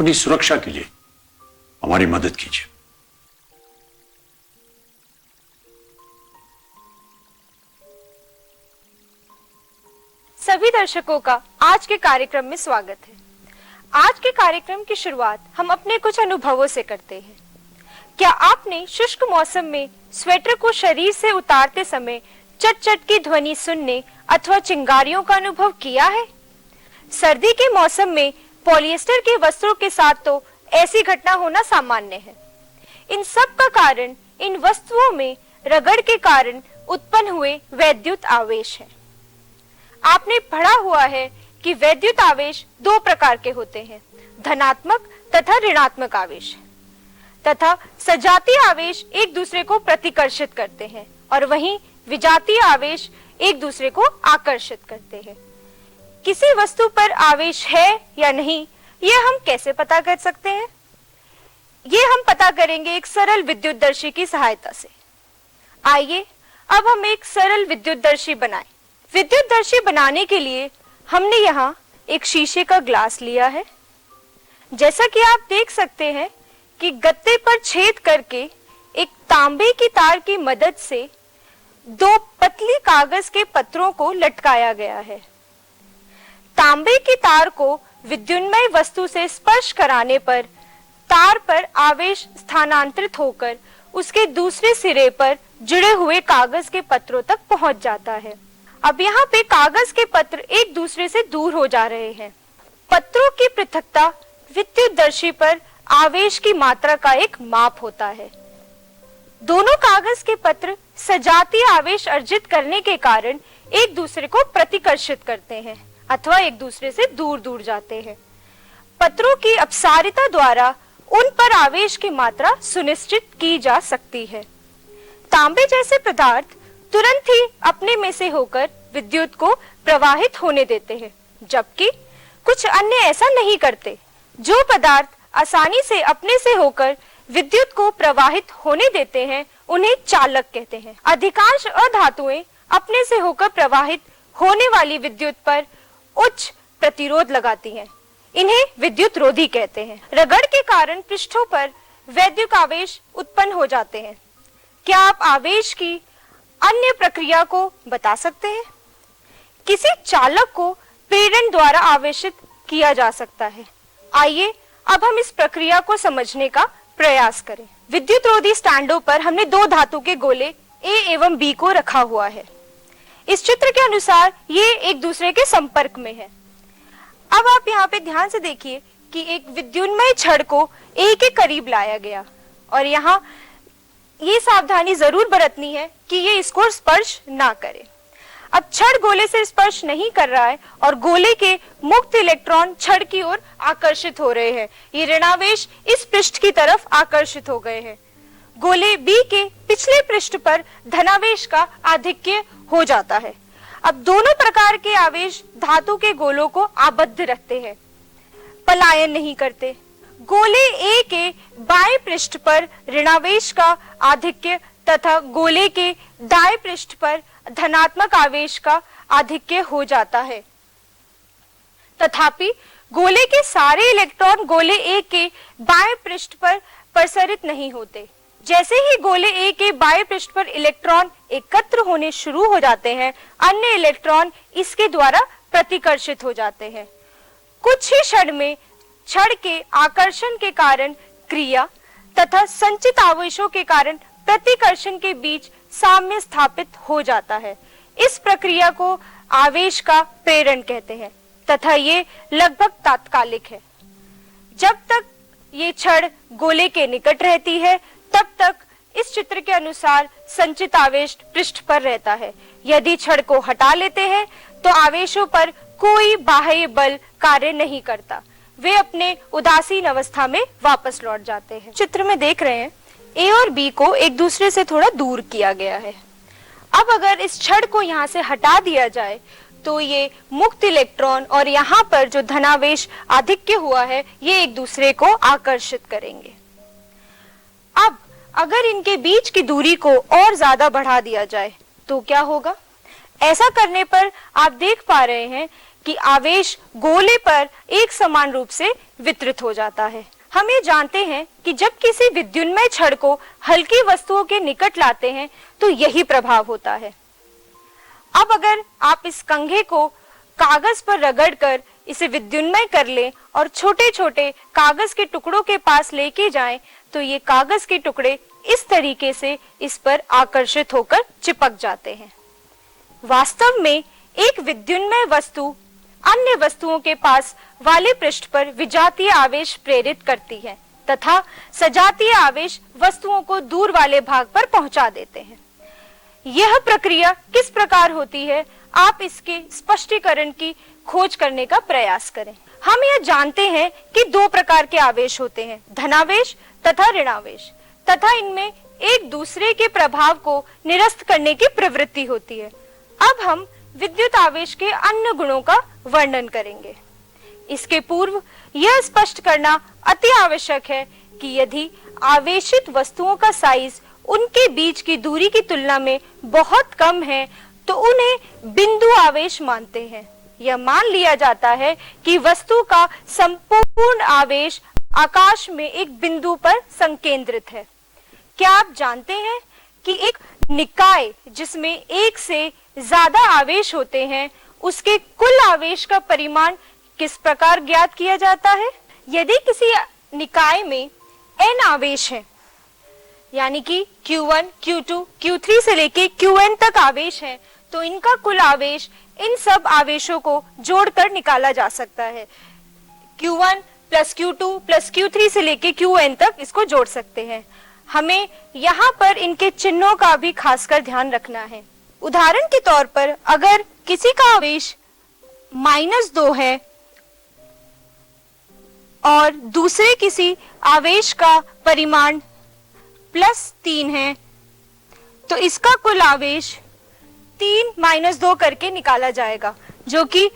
अपनी सुरक्षा के लिए हमारी मदद कीजिए। सभी दर्शकों का आज के कार्यक्रम में स्वागत है। आज के कार्यक्रम की शुरुआत हम अपने कुछ अनुभवों से करते हैं। क्या आपने शुष्क मौसम में स्वेटर को शरीर से उतारते समय चट चट की ध्वनि सुनने अथवा चिंगारियों का अनुभव किया है? सर्दी के मौसम में पॉलिएस्टर के वस्त्रों के साथ तो ऐसी घटना होना सामान्य है। इन सब का कारण इन वस्तुओं में रगड़ के कारण उत्पन्न हुए वैद्युत आवेश है। आपने पढ़ा हुआ है कि वैद्युत आवेश दो प्रकार के होते हैं, धनात्मक तथा ऋणात्मक आवेश, तथा सजातीय आवेश एक दूसरे को प्रतिकर्षित करते हैं और वहीं विजातीय आवेश एक दूसरे को आकर्षित करते हैं। किसी वस्तु पर आवेश है या नहीं, यह हम कैसे पता कर सकते हैं? ये हम पता करेंगे एक सरल विद्युतदर्शी की सहायता से। आइए अब हम एक सरल विद्युतदर्शी बनाएं। विद्युतदर्शी बनाने के लिए हमने यहाँ एक शीशे का ग्लास लिया है। जैसा कि आप देख सकते हैं कि गत्ते पर छेद करके एक तांबे की तार की मदद से दो पतली कागज के पत्रों को लटकाया गया है। तांबे की तार को विद्युन्मय वस्तु से स्पर्श कराने पर तार पर आवेश स्थानांतरित होकर उसके दूसरे सिरे पर जुड़े हुए कागज के पत्रों तक पहुंच जाता है। अब यहाँ पे कागज के पत्र एक दूसरे से दूर हो जा रहे हैं। पत्रों की पृथकता विद्युतदर्शी पर आवेश की मात्रा का एक माप होता है। दोनों कागज के पत्र सजातीय आवेश अर्जित करने के कारण एक दूसरे को प्रतिकर्षित करते हैं अथवा एक दूसरे से दूर दूर जाते हैं। पत्रों की अपसारिता द्वारा उन पर आवेश की मात्रा सुनिश्चित की जा सकती है। तांबे जैसे पदार्थ तुरंत ही अपने में से होकर विद्युत को प्रवाहित होने देते हैं, जबकि कुछ अन्य ऐसा नहीं करते। जो पदार्थ आसानी से अपने से होकर विद्युत को प्रवाहित होने देते हैं उन्हें चालक कहते हैं। अधिकांश अधातुएं अपने से होकर प्रवाहित होने वाली विद्युत पर उच्च प्रतिरोध लगाती हैं। इन्हें विद्युत रोधी कहते हैं। रगड़ के कारण पृष्ठों पर वैद्युत आवेश उत्पन्न हो जाते हैं। क्या आप आवेश की अन्य प्रक्रिया को बता सकते हैं? किसी चालक को प्रेरण द्वारा आवेशित किया जा सकता है। आइए अब हम इस प्रक्रिया को समझने का प्रयास करें। विद्युत रोधी स्टैंडों पर हमने दो धातु के गोले A एवं B को रखा हुआ है। इस चित्र के अनुसार ये एक दूसरे के संपर्क में है। अब आप यहाँ पे ध्यान से देखिए कि एक विद्युन्मय छड़ को A के करीब लाया गया और यहाँ ये सावधानी जरूर बरतनी है कि ये इसको स्पर्श ना करे। अब छड़ गोले से स्पर्श नहीं कर रहा है और गोले के मुक्त इलेक्ट्रॉन छड़ की ओर आकर्षित हो रहे हैं। ये ऋणावेश इस पृष्ठ की तरफ आकर्षित हो गए हैं। गोले B के पिछले पृष्ठ पर धनावेश का आधिक्य हो जाता है। अब दोनों प्रकार के आवेश धातु के गोलों को आबद्ध रखते हैं, पलायन नहीं करते। गोले A के बाएं पृष्ठ पर ऋणावेश का आधिक्य तथा गोले के दाएं पृष्ठ पर धनात्मक आवेश का आधिक्य हो जाता है। तथापि गोले के सारे इलेक्ट्रॉन गोले A के बाएं पृष्ठ पर प्रसारित नहीं होते। जैसे ही गोले A के बाएं पृष्ठ पर इलेक्ट्रॉन एकत्र होने शुरू हो जाते हैं, अन्य इलेक्ट्रॉन इसके द्वारा प्रतिकर्षित हो जाते हैं। कुछ ही क्षण में छड़ के आकर्षण के कारण क्रिया तथा संचित आवेशों के कारण प्रतिकर्षण के बीच साम्य स्थापित हो जाता है। इस प्रक्रिया को आवेश का प्रेरण कहते हैं तथा ये लगभग तात्कालिक है। जब तक ये छड़ गोले के निकट रहती है तब तक इस चित्र के अनुसार संचित आवेश पृष्ठ पर रहता है। यदि छड़ को हटा लेते हैं तो आवेशों पर कोई बाह्य बल कार्य नहीं करता, वे अपने उदासीन अवस्था में वापस लौट जाते हैं। चित्र में देख रहे हैं A और B को एक दूसरे से थोड़ा दूर किया गया है। अब अगर इस छड़ को यहाँ से हटा दिया जाए तो ये मुक्त इलेक्ट्रॉन और यहाँ पर जो धनावेश आधिक्य हुआ है ये एक दूसरे को आकर्षित करेंगे। अब अगर इनके बीच की दूरी को और ज्यादा बढ़ा दिया जाए तो क्या होगा? ऐसा करने पर आप देख पा रहे हैं कि आवेश गोले पर एक समान रूप से वितरित हो जाता है। हम ये जानते हैं कि जब किसी विद्युन्मय छड़ को हल्की वस्तुओं के निकट लाते हैं तो यही प्रभाव होता है। अब अगर आप इस कंघे को कागज पर रगड़कर इसे विद्युन्मय कर लें और छोटे छोटे कागज के टुकड़ों के पास लेके जाएं, तो ये कागज के टुकड़े इस तरीके से इस पर आकर्षित होकर चिपक जाते हैं। वास्तव में एक विद्युन्मय वस्तु अन्य वस्तुओं के पास वाले पृष्ठ पर विजातीय आवेश प्रेरित करती है तथा सजातीय आवेश वस्तुओं को दूर वाले भाग पर पहुंचा देते हैं। यह प्रक्रिया किस प्रकार होती है, आप इसके स्पष्टीकरण की खोज करने का प्रयास करें। हम यह जानते हैं कि दो प्रकार के आवेश होते हैं, धनावेश तथा ऋणावेश, तथा इनमें एक दूसरे के प्रभाव को निरस्त करने की प्रवृत्ति होती है। अब हम विद्युत आवेश के अन्य गुणों का वर्णन करेंगे। इसके पूर्व यह स्पष्ट करना अति आवश्यक है कि यदि आवेशित वस्तुओं का साइज उनके बीच की दूरी की तुलना में बहुत कम है तो उन्हें बिंदु आवेश मानते हैं। यह मान लिया जाता है कि वस्तु का संपूर्ण आवेश आकाश में एक बिंदु पर संकेंद्रित है। क्या आप जानते हैं कि एक निकाय जिसमें एक से ज्यादा आवेश होते हैं, उसके कुल आवेश का परिमाण किस प्रकार ज्ञात किया जाता है? यदि किसी निकाय में n आवेश हैं, यानी कि Q1, Q2, Q3 से लेके Qn तक आवेश हैं, तो इनका कुल आवेश इन सब आवेशों को जोड़कर निकाला जा सकता है। Q1 plus Q2 plus Q3 से लेके Qn तक इसको जोड़ सकते हैं। हमें यहाँ पर इनके चिन्हों का भी खासकर ध्यान रखना है। उदाहरण के तौर पर अगर किसी का आवेश -2 है और दूसरे किसी आवेश का परिमाण +3 है, तो इसका कुल आवेश 3 - 2 करके निकाला जाएगा, जो कि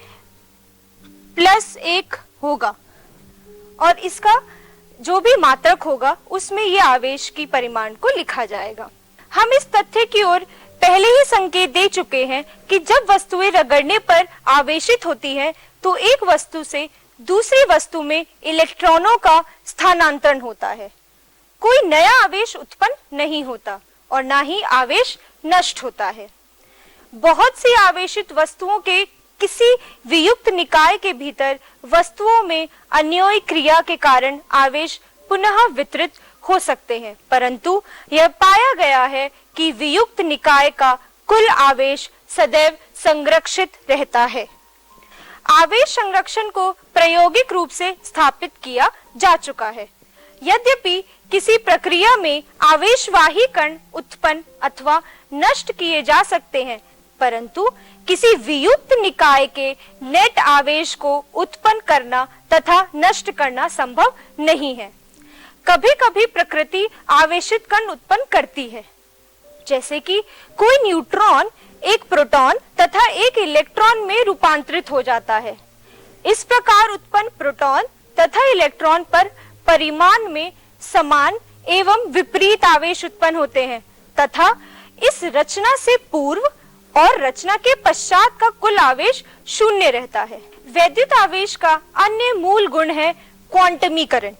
+1 होगा, और इसका जो भी मात्रक होगा उसमें यह आवेश की परिमाण को लिखा जाएगा। हम इस तथ्य की ओर पहले ही संकेत दे चुके हैं कि जब वस्तुएं रगड़ने पर आवेशित होती हैं, तो एक वस्तु से दूसरी वस्तु में इलेक्ट्रॉनों का स्थानांतरण होता है। कोई नया आवेश उत्पन्न नहीं होता और ना ही आवेश नष्ट होता है। बहुत सी आवेशित वस्तुओं के किसी वियुक्त निकाय के भीतर वस्तुओं में अन्योन्य क्रिया के कारण आवेश पुनः वितरित हो सकते हैं, परंतु यह पाया गया है कि वियुक्त निकाय का कुल आवेश सदैव संरक्षित रहता है। आवेश संरक्षण को प्रायोगिक रूप से स्थापित किया जा चुका है। यद्यपि किसी प्रक्रिया में आवेशवाही कण उत्पन्न अथवा नष्ट किए जा सकते हैं, परंतु किसी वियुक्त निकाय के नेट आवेश को उत्पन्न करना तथा नष्ट करना संभव नहीं है। कभी कभी प्रकृति आवेशित कण उत्पन्न करती है, जैसे कि कोई न्यूट्रॉन एक प्रोटॉन तथा एक इलेक्ट्रॉन में रूपांतरित हो जाता है। इस प्रकार उत्पन्न प्रोटॉन तथा इलेक्ट्रॉन पर परिमाण में समान एवं विपरीत आवेश उत्पन्न होते हैं तथा इस रचना से पूर्व और रचना के पश्चात का कुल आवेश शून्य रहता है। वैद्युत आवेश का अन्य मूल गुण है क्वांटमीकरण।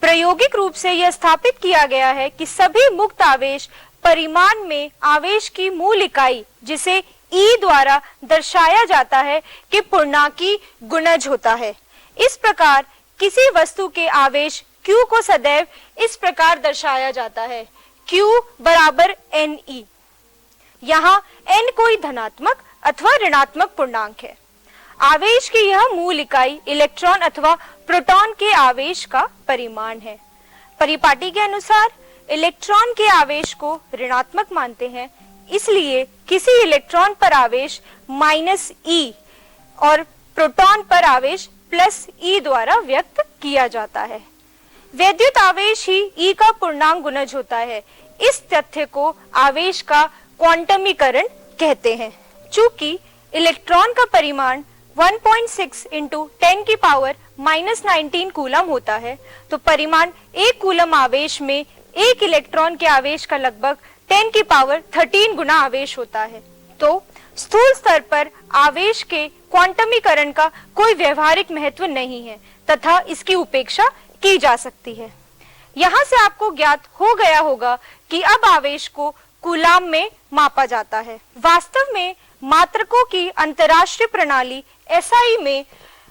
प्रायोगिक रूप से यह स्थापित किया गया है कि सभी मुक्त आवेश परिमाण में आवेश की मूल इकाई, जिसे E द्वारा दर्शाया जाता है, के पूर्णांकी गुणज होता है। इस प्रकार किसी वस्तु के आवेश Q को सदैव इस प्रकार दर्शाया जाता है, Q बराबर Ne। यहाँ n कोई धनात्मक अथवा ऋणात्मक पूर्णांक है। आवेश की यह मूल इकाई इलेक्ट्रॉन अथवा प्रोटॉन के आवेश का परिमाण है। परिपाटी के अनुसार इलेक्ट्रॉन के आवेश को ऋणात्मक मानते हैं, इसलिए किसी इलेक्ट्रॉन पर आवेश -e और प्रोटॉन पर आवेश +e द्वारा व्यक्त किया जाता है। वैद्युत आवेश ही E का पूर्णांक गुणज होता है। इस तथ्य को आवेश का क्वांटमीकरण कहते हैं। चूंकि इलेक्ट्रॉन का परिमाण 1.6 × 10⁻⁻19 कूलम होता है, तो परिमाण 1 कूलम आवेश में एक इलेक्ट्रॉन के आवेश का लगभग 10⁻13 गुना आवेश होता है। तो स्थूल स्तर पर आवेश के क्वांटमीकरण का कोई व्यवहारिक महत्व नहीं है तथा इसकी उपेक्षा की जा सकती है। यहाँ से आपको ज्ञात हो गया होगा कि अब आवेश को कूलाम में मापा जाता है। वास्तव में मात्रकों की अंतरराष्ट्रीय प्रणाली SI में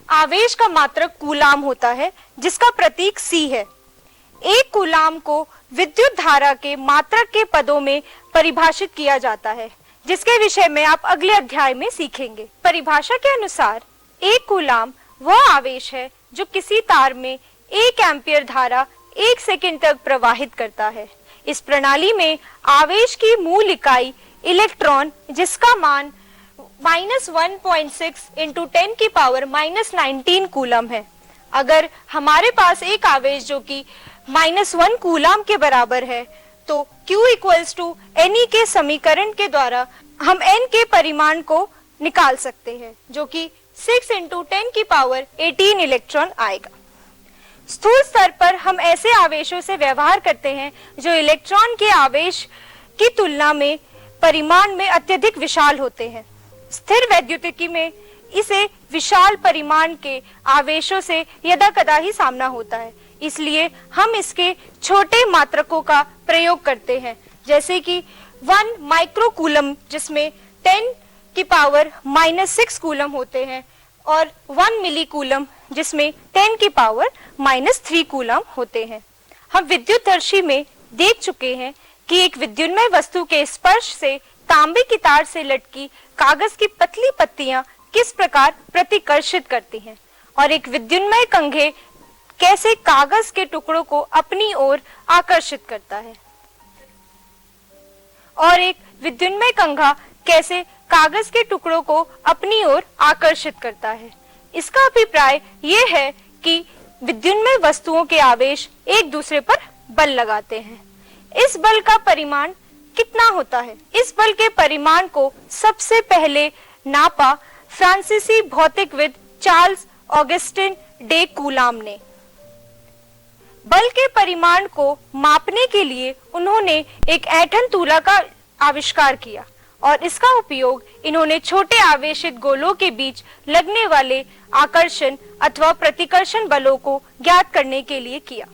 आवेश का मात्रक कूलाम होता है, जिसका प्रतीक C है। एक कूलाम को विद्युत धारा के मात्रक के पदों में परिभाषित किया जाता है, जिसके विषय में आप अगले अध्याय में सीखेंगे। परिभाषा के अनुसार एक कूलाम वह आवेश है जो किसी तार में 1 एम्पीयर धारा 1 सेकंड तक प्रवाहित करता है। इस प्रणाली में आवेश की मूल इकाई इलेक्ट्रॉन, जिसका मान -1.6 इंटू 10 की पावर -19 कूलम है। अगर हमारे पास एक आवेश जो कि -1 कूलम के बराबर है, तो Q = Ne के समीकरण के द्वारा हम N के परिमाण को निकाल सकते हैं, जो कि 6 इंटू 10 की पावर 18 इलेक्ट्रॉन आएगा। स्थूल स्तर पर हम ऐसे आवेशों से व्यवहार करते हैं जो इलेक्ट्रॉन के आवेश की तुलना में परिमाण में अत्यधिक विशाल होते हैं। स्थिर वैद्युतिकी में इसे विशाल परिमाण के आवेशों से यदाकदा ही सामना होता है, इसलिए हम इसके छोटे मात्रकों का प्रयोग करते हैं, जैसे कि 1 माइक्रो कूलम, जिसमें 10 की पावर -6 कूलम होते हैं, और 1 मिली कूलम, जिसमें 10 की पावर -3 कूलम होते हैं। हम विद्युतदर्शी में देख चुके हैं कि एक विद्युन्मय वस्तु के स्पर्श से तांबे की तार से लटकी कागज की पतली पत्तियां किस प्रकार प्रतिकर्षित करती हैं, और एक विद्युन्मय कंघे कैसे कागज के टुकड़ों को अपनी ओर आकर्षित करता है, और एक विद्युन्मय कंघा कैसे कागज के टुकड़ों को अपनी ओर आकर्षित करता है। इसका अभिप्राय यह है कि विद्युन्मय वस्तुओं के आवेश एक दूसरे पर बल लगाते हैं। इस बल का परिमाण कितना होता है? इस बल के परिमाण को सबसे पहले नापा फ्रांसीसी भौतिकविद चार्ल्स ऑगस्टिन डे कूलाम ने। बल के परिमाण को मापने के लिए उन्होंने एक ऐंठन तूला का आविष्कार किया, और इसका उपयोग इन्होंने छोटे आवेशित गोलों के बीच लगने वाले आकर्षण अथवा प्रतिकर्षण बलों को ज्ञात करने के लिए किया।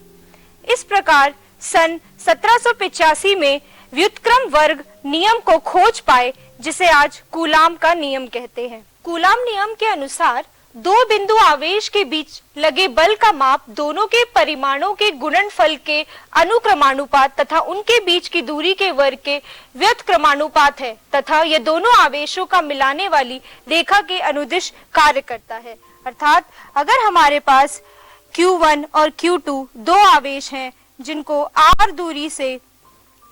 इस प्रकार सन 1785 में व्युत्क्रम वर्ग नियम को खोज पाए, जिसे आज कूलाम का नियम कहते हैं। कूलाम नियम के अनुसार दो बिंदु आवेश के बीच लगे बल का माप दोनों के परिमाणों के गुणनफल के अनुक्रमानुपात तथा उनके बीच की दूरी के वर्ग के व्युत्क्रमानुपात है, तथा ये दोनों आवेशों का मिलाने वाली रेखा के अनुदिश कार्य करता है। अर्थात अगर हमारे पास Q1 और Q2 दो आवेश हैं जिनको R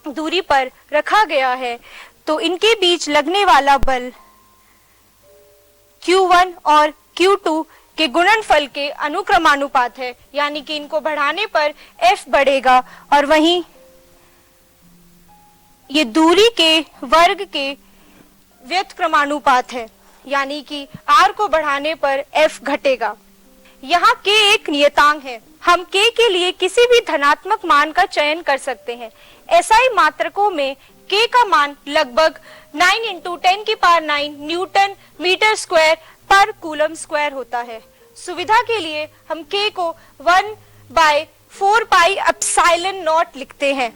दूरी पर रखा गया है, तो इनके बीच लगने वाला बल Q1 और Q2 के गुणनफल के अनुक्रमानुपात है, यानी कि इनको बढ़ाने पर F बढ़ेगा, और वहीं ये दूरी के वर्ग के व्युत्क्रमानुपात है, यानी कि R को बढ़ाने पर F घटेगा। यहाँ K एक नियतांक है, हम K के लिए किसी भी धनात्मक मान का चयन कर सकते हैं। SI मात्रकों में K का मान लगभग 9 इंटू 10 की पावर 9 न्यूटन मीटर स्क्वायर पर कूलम स्क्वायर होता है। सुविधा के लिए हम K को 1/4 पाई एप्सिलॉन नॉट लिखते हैं।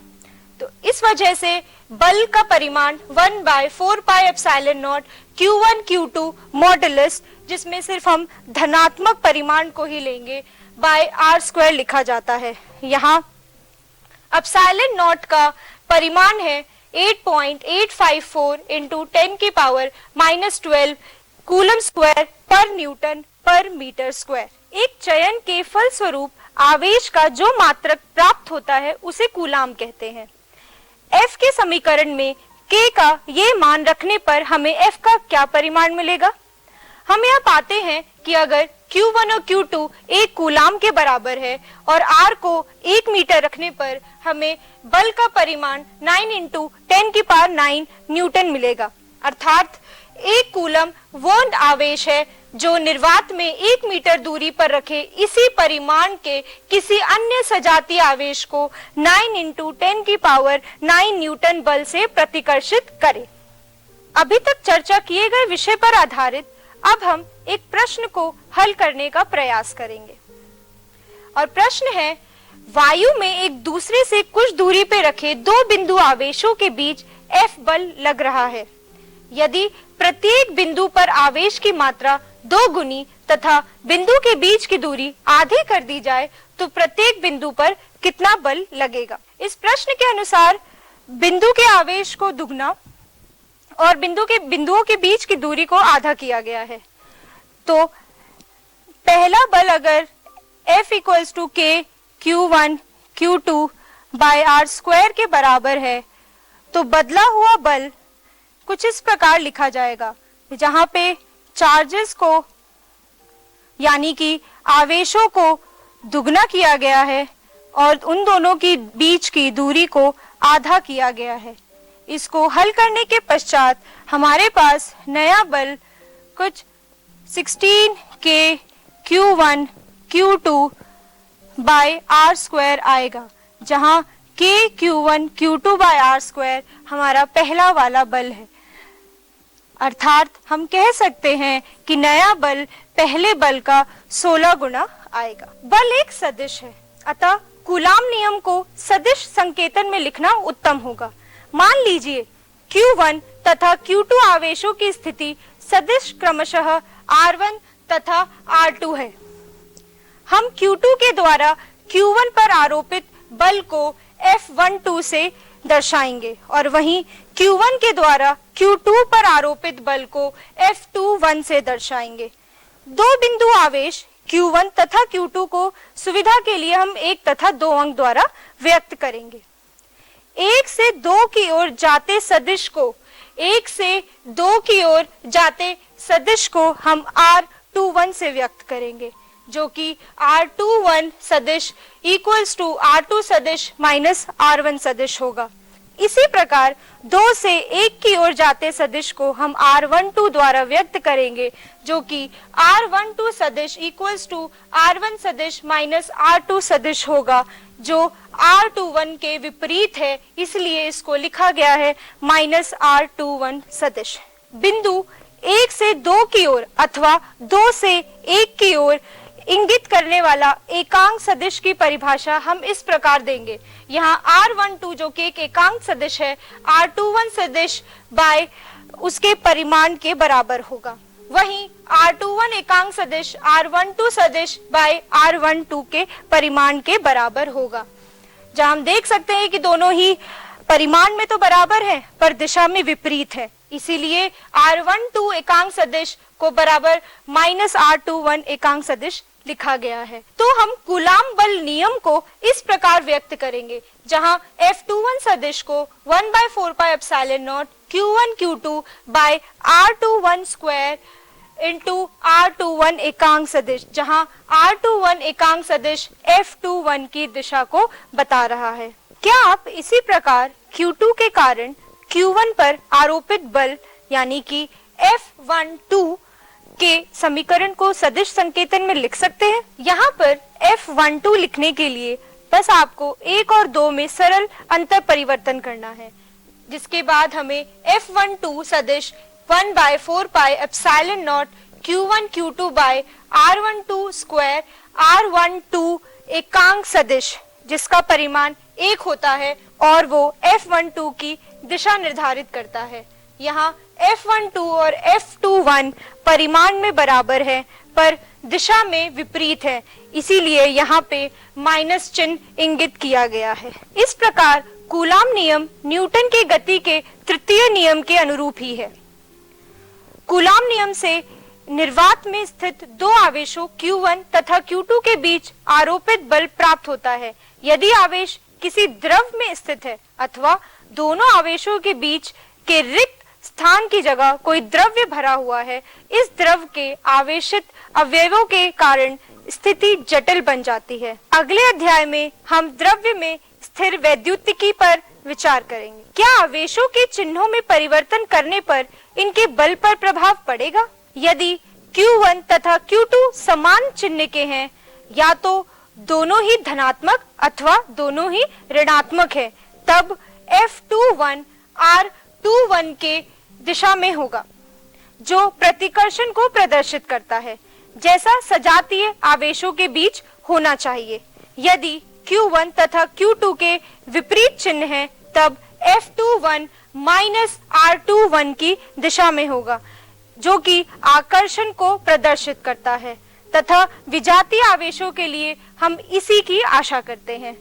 तो इस वजह से बल का परिमाण 1/4 पाई epsilon not Q1 Q2 modulus, जिसमें सिर्फ हम धनात्मक परिमाण को ही लेंगे, बाय R स्क्वायर लिखा जाता है। यहाँ एप्सिलॉन नॉट का परिमाण है 8.854 इंटू 10 की पावर -12 कूलम स्क्वायर पर न्यूटन पर मीटर स्क्वायर। एक चयन के फलस्वरूप आवेश का जो मात्रक प्राप्त होता है उसे कूलाम कहते हैं। F के समीकरण में K का ये मान रखने पर हमें F का क्या परिमाण मिलेगा? हम यह पाते हैं कि अगर Q1 और Q2 एक कूलाम के बराबर है और R को 1 मीटर रखने पर हमें बल का परिमाण 9 इंटू 10 की पावर 9 न्यूटन मिलेगा। अर्थात एक कूलम वो आवेश है जो निर्वात में 1 मीटर दूरी पर रखे इसी परिमाण के किसी अन्य सजातीय आवेश को 9 इंटू 10 की पावर 9 न्यूटन बल से प्रतिकर्षित करे। अभी तक चर्चा किए गए विषय पर आधारित अब हम एक प्रश्न को हल करने का प्रयास करेंगे। और प्रश्न है, वायु में एक दूसरे से कुछ दूरी पे रखे दो बिंदु आवेशों के बीच F बल लग रहा है। यदि प्रत्येक बिंदु पर आवेश की मात्रा 2 गुनी तथा बिंदु के बीच की दूरी आधी कर दी जाए तो प्रत्येक बिंदु पर कितना बल लगेगा। इस प्रश्न के अनुसार बिंदु के आवेश को दुगना और बिंदुओं के बीच की दूरी को आधा किया गया है। तो पहला बल अगर F equals to K Q1 Q2 by R square के बराबर है तो बदला हुआ बल कुछ इस प्रकार लिखा जाएगा, जहां पे चार्जेस को यानी कि आवेशों को दुगना किया गया है और उन दोनों की बीच की दूरी को आधा किया गया है। इसको हल करने के पश्चात हमारे पास नया बल कुछ 16K Q1 Q2 by R square आएगा, जहां K Q1 Q2 by R square हमारा पहला वाला बल है। अर्थात हम कह सकते हैं कि नया बल पहले बल का 16 गुना आएगा। बल एक सदिश है, अतः कूलाम नियम को सदिश संकेतन में लिखना उत्तम होगा। मान लीजिए Q1 तथा Q2 आवेशों की स्थिति सदिश क्रमशः R1 तथा R2 है। हम Q2 के द्वारा Q1 पर आरोपित बल को F12 से दर्शाएंगे और वहीं Q1 के द्वारा Q2 पर आरोपित बल को F21 से दर्शाएंगे। दो बिंदु आवेश Q1 तथा Q2 को सुविधा के लिए हम 1 तथा 2 अंक द्वारा व्यक्त करेंगे। 1 से 2 की ओर जाते सदिश को हम R21 से व्यक्त करेंगे, जो कि R21 सदिश इक्वल्स टू R2 सदिश माइनस R1 सदिश होगा। इसी प्रकार 2 से 1 की ओर जाते सदिश को हम R12 द्वारा व्यक्त करेंगे, जो कि R12 सदिश इक्वल्स टू R1 सदिश माइनस R2 सदिश होगा, जो R21 के विपरीत है, इसलिए इसको लिखा गया है माइनस R21 सदिश। बिंदु 1 से 2 की ओर अथवा 2 से 1 की ओर इंगित करने वाला एकांक सदिश की परिभाषा हम इस प्रकार देंगे। यहाँ R12 जो कि एक एकांक सदिश है R21 सदिश बाय उसके परिमाण के बराबर होगा। वहीं R21 एकांक सदिश R12 सदिश बाय R12 के परिमाण के बराबर होगा। जहाँ हम देख सकते हैं कि दोनों ही परिमाण में तो बराबर है पर दिशा में विपरीत है, इसीलिए R12 एकांक सदिश को बराबर माइनस R21 एकांक सदिश लिखा गया है। तो हम कूलाम बल नियम को इस प्रकार व्यक्त करेंगे, जहां F21 सदिश को 1/4πε0 Q1 Q2 bye R21 square into R21 एकांक सदिश, जहां R21 एकांक सदिश F21 की दिशा को बता रहा है। क्या आप इसी प्रकार Q2 के कारण Q1 पर आरोपित बल यानी कि F12 के समीकरण को सदिश संकेतन में लिख सकते हैं? यहाँ पर F12 लिखने के लिए बस आपको 1 और 2 में सरल अंतर परिवर्तन करना है, जिसके बाद हमें F12 सदिश 1/4πε0 Q1 Q2 bye R12 square R12 एकांक सदिश जिसका परिमाण 1 होता है और वो F12 की दिशा निर्धारित करता है। यहाँ F12 और F21 परिमाण में बराबर है पर दिशा में विपरीत है, इसीलिए यहाँ पे माइनस चिन्ह इंगित किया गया है। इस प्रकार कूलाम नियम न्यूटन के गति के तृतीय नियम के अनुरूप ही है। कूलाम नियम से निर्वात में स्थित दो आवेशों Q1 तथा Q2 के बीच आरोपित बल प्राप्त होता है। यदि आवेश किसी द्रव में स्थित है अथवा दोनों आवेशों के बीच के रिक्त स्थान की जगह कोई द्रव्य भरा हुआ है, इस द्रव के आवेशित अवयवों के कारण स्थिति जटिल बन जाती है। अगले अध्याय में हम द्रव्य में स्थिर वैद्युतिकी पर विचार करेंगे। क्या आवेशों के चिन्हों में परिवर्तन करने पर इनके बल पर प्रभाव पड़ेगा? यदि Q1 तथा Q2 समान चिन्ह के हैं, या तो दोनों ही धनात्मक अथवा दोनों ही ऋणात्मक है, तब F21 R21 के दिशा में होगा, जो प्रतिकर्षण को प्रदर्शित करता है, जैसा सजातीय आवेशों के बीच होना चाहिए। यदि Q1 तथा Q2 के विपरीत चिन्ह हैं, तब F21 माइनस R21 की दिशा में होगा, जो कि आकर्षण को प्रदर्शित करता है, तथा विजातीय आवेशों के लिए हम इसी की आशा करते हैं।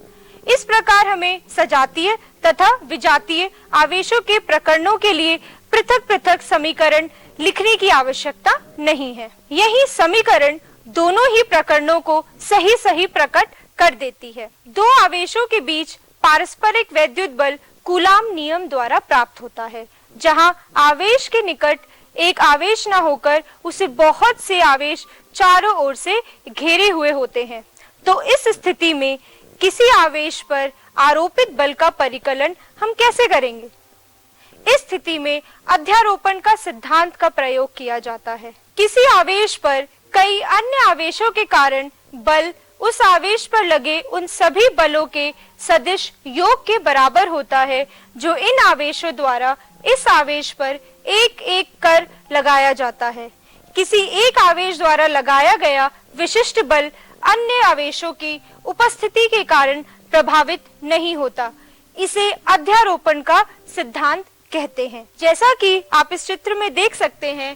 इस प्रकार हमें सजातीय तथा विजातीय आवेशों के प्रकरणों के लिए पृथक पृथक समीकरण लिखने की आवश्यकता नहीं है। यही समीकरण दोनों ही प्रकरणों को सही सही प्रकट कर देती है। दो आवेशों के बीच पारस्परिक वैद्युत बल कूलाम नियम द्वारा प्राप्त होता है, जहां आवेश के निकट एक आवेश न होकर उसे बहुत से आवेश चारों ओर से घेरे हुए होते हैं। तो इस स्थिति में किसी आवेश पर आरोपित बल का परिकलन हम कैसे करेंगे? इस स्थिति में अध्यारोपण का सिद्धांत का प्रयोग किया जाता है। किसी आवेश पर कई अन्य आवेशों के कारण बल उस आवेश पर लगे उन सभी बलों के सदिश योग के बराबर होता है, जो इन आवेशों द्वारा इस आवेश पर एक एक कर लगाया जाता है। किसी एक आवेश द्वारा लगाया गया विशिष्ट बल अन्य आवेशों की उपस्थिति के कारण प्रभावित नहीं होता। इसे अध्यारोपण का सिद्धांत कहते हैं। जैसा कि आप इस चित्र में देख सकते हैं,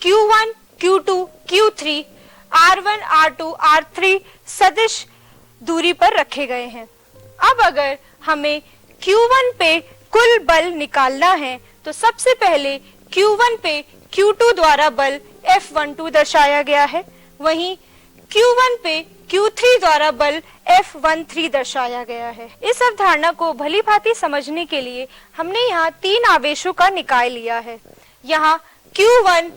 Q1, Q2, Q3, R1, R2, R3 सदिश दूरी पर रखे गए हैं। अब अगर हमें Q1 पे कुल बल निकालना है, तो सबसे पहले Q1 पे Q2 द्वारा बल F12 दर्शाया गया है, वहीं Q1 पे Q3 द्वारा बल F13 दर्शाया गया है। इस अवधारणा को भली भांति समझने के लिए हमने यहाँ तीन आवेशों का निकाय लिया है। यहाँ Q1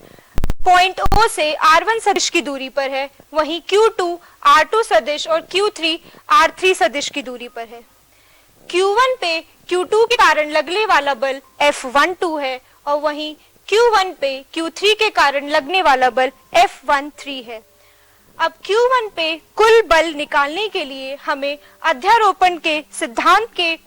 पॉइंट O से R1 सदिश की दूरी पर है, वहीं Q2 R2 सदिश और Q3 R3 सदिश की दूरी पर है। Q1 पे Q2 के कारण लगने वाला बल F12 है, और वहीं Q1 पे Q3 के कारण लगने वाला बल F13 है। अब Q1 पे कुल बल निकालने के लिए हमें अध्यारोपण के सिद्धांत के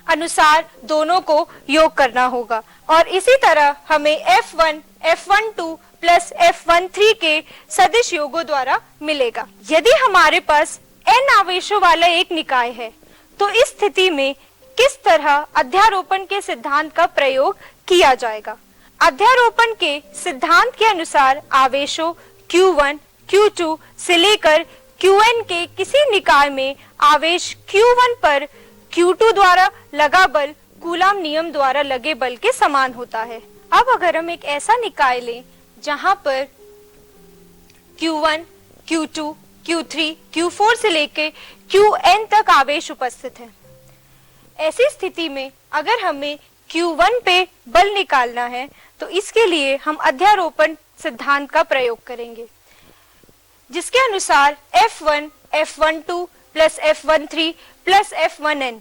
अनुसार दोनों को योग करना होगा, और इसी तरह हमें F1, F12 प्लस F13 के सदिश योगों द्वारा मिलेगा। यदि हमारे पास n आवेशों वाला एक निकाय है, तो इस स्थिति में किस तरह अध्यारोपण के सिद्धांत का प्रयोग किया जाएगा? अध्यारोपण के सिद्धांत के अनुसार आवेशों Q1, Q2 से लेकर Qn के किसी निकाय में आवेश Q1 पर Q2 द्वारा लगा बल कूलाम नियम द्वारा लगे बल के समान होता है। अब अगर हम एक ऐसा निकाय लें जहां पर Q1, Q2, Q3, Q4 से लेकर Qn तक आवेश उपस्थित है, ऐसी स्थिति में अगर हमें Q1 पे बल निकालना है, तो इसके लिए हम अध्यारोपण सिद्धांत का प्रयोग करेंगे, जिसके अनुसार F1, F12 plus F13 plus F1n,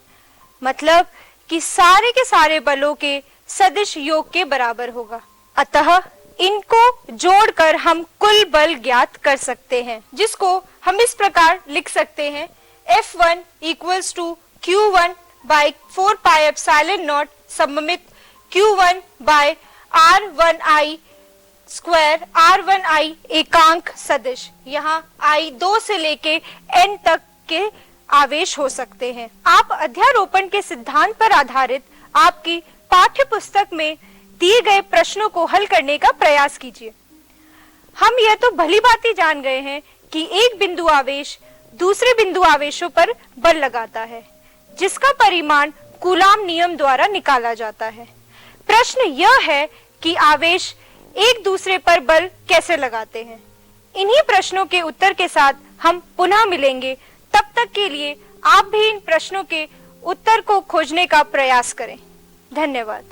मतलब कि सारे के सारे बलों के सदिश योग के बराबर होगा। अतः इनको जोड़कर हम कुल बल ज्ञात कर सकते हैं, जिसको हम इस प्रकार लिख सकते हैं, F1 equals to Q1 by 4 pi epsilon naught सममित Q1 bye R1I square R1I एकांक सदिश। यहाँ I 2 से लेके n तक के आवेश हो सकते हैं। आप अध्यारोपण के सिद्धांत पर आधारित आपकी पाठ्य पुस्तक में दिए गए प्रश्नों को हल करने का प्रयास कीजिए। हम यह तो भली भांति जान गए हैं कि एक बिंदु आवेश दूसरे बिंदु आवेशों पर बल लगाता है, जिसका परिमाण कूलाम नियम द्वारा निकाला जाता है। प्रश्न यह है कि आवेश एक दूसरे पर बल कैसे लगाते हैं। इन्हीं प्रश्नों के उत्तर के साथ हम पुनः मिलेंगे। तब तक के लिए आप भी इन प्रश्नों के उत्तर को खोजने का प्रयास करें। धन्यवाद।